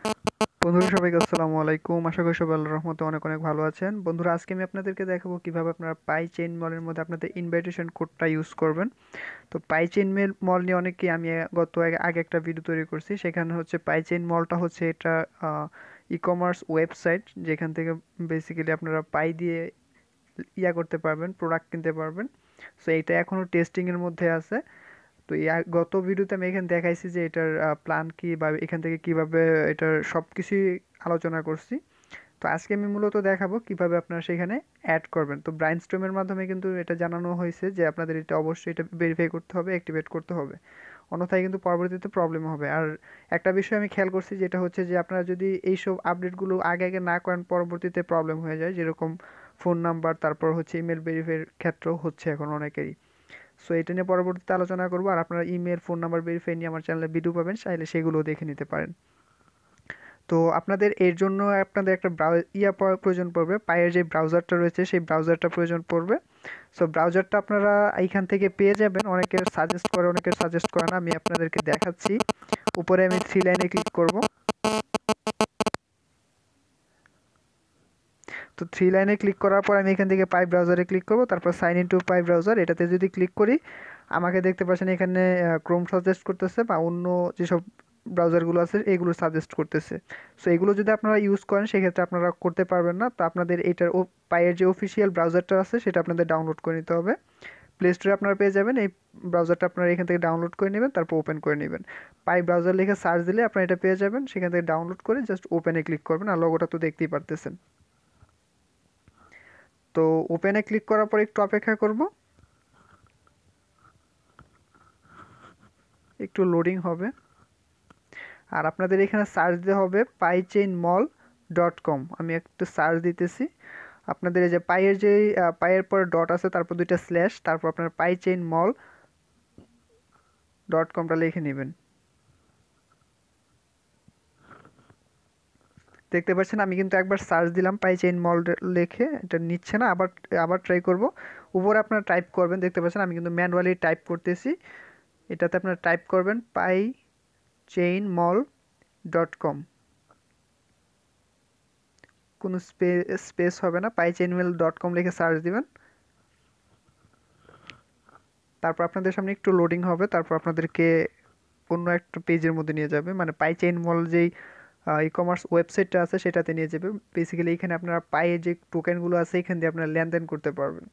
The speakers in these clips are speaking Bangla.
বন্ধুরা সবাইকে আসসালামু আলাইকুম। আশা করি সবাই আল্লাহর রহমতে অনেক অনেক ভালো আছেন। বন্ধুরা আজকে আমি আপনাদেরকে দেখাবো কিভাবে আপনারা পাই চেইন মলের মধ্যে আপনাদের ইনভাইটেশন কোডটা ইউজ করবেন। তো পাই চেইন মল নিয়ে অনেককে আমি আগে একটা ভিডিও তৈরি করছি। সেখানে হচ্ছে পাই চেইন মলটা হচ্ছে এটা ই কমার্স ওয়েবসাইট, যেখান থেকে বেসিক্যালি আপনারা পাই দিয়ে করতে পারবেন, প্রোডাক্ট কিনতে পারবেন। সো এটা এখনো টেস্টিং এর মধ্যে আছে। তো গত ভিডিওতে আমি এখানে দেখাইছি যে এটার প্ল্যান কি বা এখান থেকে কিভাবে এটার সব কিছুই আলোচনা করছি। তো আজকে আমি মূলত দেখাবো কিভাবে আপনারা সেখানে অ্যাড করবেন। তো ব্রাইনস্টর্মের মাধ্যমে কিন্তু এটা জানানো হয়েছে যে আপনাদের এটা অবশ্যই এটা ভেরিফাই করতে হবে, অ্যাক্টিভেট করতে হবে, অন্যথায় কিন্তু পরবর্তীতে প্রবলেম হবে। আর একটা বিষয় আমি খেয়াল করছি, যেটা হচ্ছে যে আপনারা যদি এইসব আপডেটগুলো আগে আগে না করেন পরবর্তীতে প্রবলেম হয়ে যায়, যেরকম ফোন নাম্বার, তারপর হচ্ছে ইমেল ভেরিফাইয়ের ক্ষেত্রেও হচ্ছে এখন অনেকেরই। সো এটা নিয়ে পরবর্তীতে আলোচনা করবো। আর আপনারা ইমেল, ফোন নাম্বার ভেরিফাই নিয়ে আমার চ্যানেলে ভিডিও পাবেন, চাইলে সেগুলোও দেখে নিতে পারেন। তো আপনাদের এর জন্য আপনাদের একটা প্রয়োজন পড়বে, পায়ের যে ব্রাউজারটা রয়েছে সেই ব্রাউজারটা প্রয়োজন পড়বে। সো ব্রাউজারটা আপনারা এইখান থেকে পেয়ে যাবেন। অনেকের সাজেস্ট করে, অনেকের সাজেস্ট করে না। আমি আপনাদেরকে দেখাচ্ছি। উপরে আমি থ্রি লাইনে ক্লিক করব। তো থ্রি লাইনে ক্লিক করার পর আমি এখান থেকে পাই ব্রাউজারে ক্লিক করব, তারপর sign in to Pi browser এটাতে যদি ক্লিক করি, আমাকে দেখতে পাচ্ছেন এখানে ক্রোম সাজেস্ট করতেছে বা অন্য যেসব ব্রাউজারগুলো আছে এগুলো সাজেস্ট করতেছে। সো এগুলো যদি আপনারা ইউজ করেন সেক্ষেত্রে আপনারা করতে পারবেন না। তো আপনাদের এটার পাইয়ের যে অফিসিয়াল ব্রাউজারটা আছে সেটা আপনাদের ডাউনলোড করে নিতে হবে। প্লে স্টোরে আপনারা পেয়ে যাবেন এই ব্রাউজারটা, আপনারা এখান থেকে ডাউনলোড করে নেবেন, তারপর ওপেন করে নেবেন। পাই ব্রাউজার লিখে সার্চ দিলে আপনারা এটা পেয়ে যাবেন। সেখান থেকে ডাউনলোড করে জাস্ট ওপেনে ক্লিক করবেন, আর লোগোটা তো দেখতেই পারতেছেন। তো ওপেনে ক্লিক করার পর একটু অপেক্ষা করব, একটু লোডিং হবে। আর আপনাদের এখানে সার্চ দিতে হবে pichainmall.com। আমি একটু সার্চ দিতেছি। আপনাদের এই যে পাইয়ের যে পাইয়ের পর ডট আছে, তারপর দুইটা স্ল্যাশ, তারপর আপনার pichainmall.comটা লিখে নেবেন। দেখতে পাচ্ছেন আমি কিন্তু একবার সার্চ দিলাম পাইচেইন মল লিখে, এটা নিচ্ছে না। আবার আবার ট্রাই করব। উপরে আপনারা টাইপ করবেন, দেখতে পাচ্ছেন আমি কিন্তু ম্যানুয়ালি টাইপ করতেছি। এটাতে আপনারা টাইপ করবেন pichainmall.com, কোনো স্পেস হবে না, pichainmall.com লিখে সার্চ দিবেন। তারপর আপনাদের সামনে একটু লোডিং হবে, তারপর আপনাদেরকে অন্য একটা পেজের মধ্যে নিয়ে যাবে, মানে পাইচেইন মল যেই ই কমার্স ওয়েবসাইটটা আছে সেটাতে নিয়ে যাবে। বেসিক্যালি এখানে আপনারা পায়ে যে টোকেনগুলো আছে এখান দিয়ে আপনারা লেনদেন করতে পারবেন।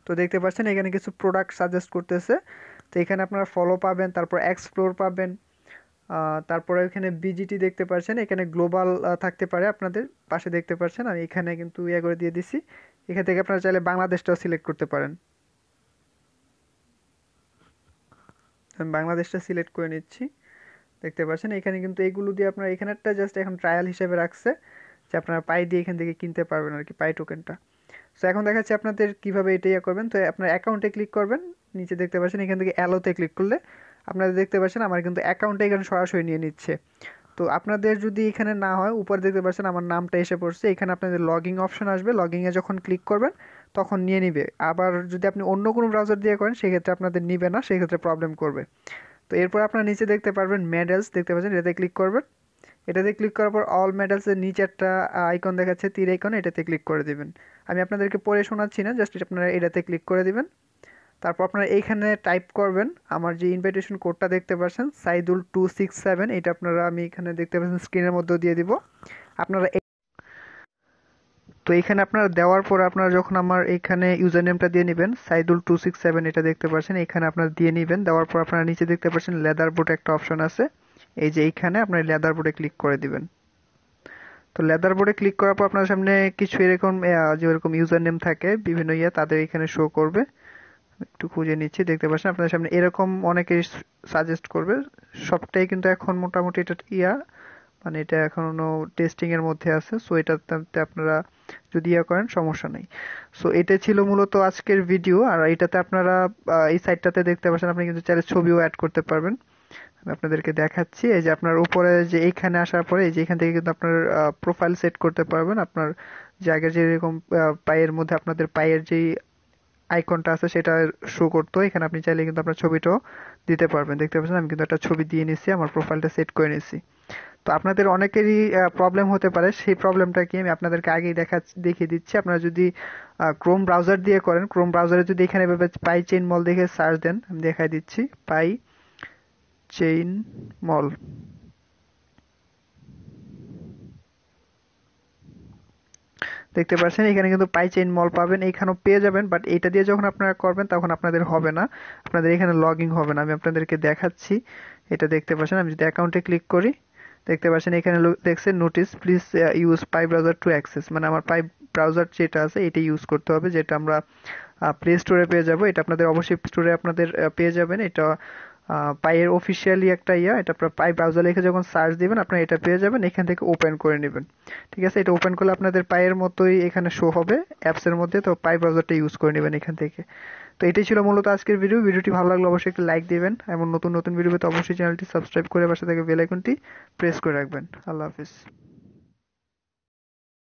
তো দেখতে পাচ্ছেন এখানে কিছু প্রোডাক্ট সাজেস্ট করতেছে। তো এখানে আপনারা ফলো পাবেন, তারপর এক্সপ্লোর পাবেন, তারপরে এখানে বিজিটি দেখতে পাচ্ছেন, এখানে গ্লোবাল থাকতে পারে। আপনাদের পাশে দেখতে পাচ্ছেন আমি এখানে কিন্তু করে দিয়ে দিছি। এখান থেকে আপনারা চাইলে বাংলাদেশটাও সিলেক্ট করতে পারেন। আমি বাংলাদেশটা সিলেক্ট করে নিচ্ছি। দেখতে পাচ্ছেন এখানে কিন্তু এইগুলো দিয়ে আপনার এখানেরটা জাস্ট এখন ট্রায়াল হিসেবে রাখছে, যে আপনারা পাই দিয়ে এখান থেকে কিনতে পারবেন আর কি, পাই টোকেনটা। সো এখন দেখাচ্ছি আপনাদের কিভাবে এটা করবেন। তো আপনার অ্যাকাউন্টে ক্লিক করবেন, নিচে দেখতে পাচ্ছেন এখান থেকে অ্যালোতে ক্লিক করলে আপনারা দেখতে পাচ্ছেন আমার কিন্তু অ্যাকাউন্টে এখানে সরাসরি নিয়ে নিচ্ছে। তো আপনাদের যদি এখানে না হয়, উপরে দেখতে পাচ্ছেন আমার নামটা এসে পড়ছে, এখানে আপনাদের লগইং অপশন আসবে, লগইংয়ে যখন ক্লিক করবেন তখন নিয়ে নিবে। আবার যদি আপনি অন্য কোনো ব্রাউজার দিয়ে করেন সেক্ষেত্রে আপনাদের নিবে না, সেক্ষেত্রে প্রবলেম করবে। তো এরপর আপনারা নিচে দেখতে পারবেন মেডেলস, দেখতে পাচ্ছেন, এটাতে ক্লিক করবেন। এটাতে ক্লিক করার পর অল মেডেলসের নিচে একটা আইকন দেখাচ্ছে, তীর আইকন, এটাতে ক্লিক করে দিবেন। আমি আপনাদেরকে পড়ে শোনাচ্ছি না, জাস্ট আপনারা এটাতে ক্লিক করে দিবেন। তারপর আপনারা এইখানে টাইপ করবেন আমার যে ইনভাইটেশন কোডটা দেখতে পাচ্ছেন সাইদুল 267, এটা আপনারা আমি এখানে দেখতে পাচ্ছেন স্ক্রিনের মধ্যে দিয়ে দিব। আপনারা তো এইখানে আপনারা দেওয়ার পর আপনারা যখন আমার এখানে ইউজার নেমটা দিয়ে নেবেন সাইদুল 267, এটা দেখতে পাচ্ছেন, এখানে আপনারা দিয়ে নেবেন। দেওয়ার পর আপনারা নিচে দেখতে পাচ্ছেন লেদার বোর্ড একটা অপশন আছে, এই যে এইখানে আপনার লেদার বোর্ডে ক্লিক করে দিবেন। তো লেদার বোর্ডে ক্লিক করার পর আপনার সামনে কিছু এরকম যেরকম ইউজার নেম থাকে বিভিন্ন তাদের এখানে শো করবে। একটু খুঁজে নিচ্ছি, দেখতে পাচ্ছেন আপনার সামনে এরকম অনেকে সাজেস্ট করবে। সবটাই কিন্তু এখন মোটামুটি এটা মানে এটা এখনো টেস্টিং এর মধ্যে আছে। সো এটাতে আপনারা যদি করেন সমস্যা নেই। সো এটা ছিল মূলত আজকের ভিডিও। আর এটাতে আপনারা এই সাইটটাতে দেখতে পাচ্ছেন আপনি কিন্তু চাইলে ছবিও অ্যাড করতে পারবেন। আমি আপনাদেরকে দেখাচ্ছি, এই যে আপনার উপরে যে এইখানে আসার পরে এই যে এখান থেকে কিন্তু আপনার প্রোফাইল সেট করতে পারবেন। আপনার যে আগে যেরকম পায়ের মধ্যে আপনাদের পায়ের যেই আইকনটা আছে সেটা শো করতো। এখানে আপনি চাইলে কিন্তু আপনার ছবিটাও দিতে পারবেন। দেখতে পাচ্ছেন আমি কিন্তু একটা ছবি দিয়ে নিচ্ছি, আমার প্রোফাইলটা সেট করে নিচ্ছি। তো আপনাদের অনেকেরই প্রবলেম হতে পারে, সেই প্রবলেমটা কি আমি আপনাদেরকে আগেই দেখিয়ে দিচ্ছি। আপনারা যদি ক্রোম ব্রাউজার দিয়ে করেন, ক্রোম ব্রাউজারে যদি এখানে এভাবে পাই চেইন মল দেখে সার্চ দেন, আমি দেখাই দিচ্ছি, পাই চেইন মল। দেখতে পাচ্ছেন এখানে কিন্তু পাই চেইন মল পাবেন, এখানেও পেয়ে যাবেন, বাট এটা দিয়ে যখন আপনারা করবেন তখন আপনাদের হবে না, আপনাদের এখানে লগ ইন হবে না। আমি আপনাদেরকে দেখাচ্ছি। এটা দেখতে পাচ্ছেন, আমি যদি অ্যাকাউন্টে ক্লিক করি, দেখতে পাচ্ছেন এখানে দেখছেন notice please use pi browser to access, মানে আমার পাই ব্রাউজার যেটা আছে এটা ইউজ করতে হবে, যেটা আমরা প্লে স্টোরে পেয়ে যাব। এটা আপনাদের অবশ্যই স্টোরে আপনাদের পেয়ে যাবেন। এটা পাইয়ের অফিসিয়ালি একটা এটা আপনার পাই ব্রাউজার লিখে যখন সার্চ দিবেন আপনারা এটা পেয়ে যাবেন, এখান থেকে ওপেন করে নেবেন। ঠিক আছে, এটা ওপেন করলে আপনাদের পাইয়ের মতোই এখানে শো হবে অ্যাপসের মধ্যে। তো পাই ব্রাউজারটা ইউজ করে নেবেন এখান থেকে। তো এটাই ছিল মূলত আজকের ভিডিও। ভিডিওটি ভালো লাগলে অবশ্যই একটা লাইক দিবেন, এমন নতুন নতুন ভিডিও পেতে অবশ্যই চ্যানেলটি সাবস্ক্রাইব করে পাশে থেকে বেল আইকনটি প্রেস করে রাখবেন। আল্লাহ হাফিজ।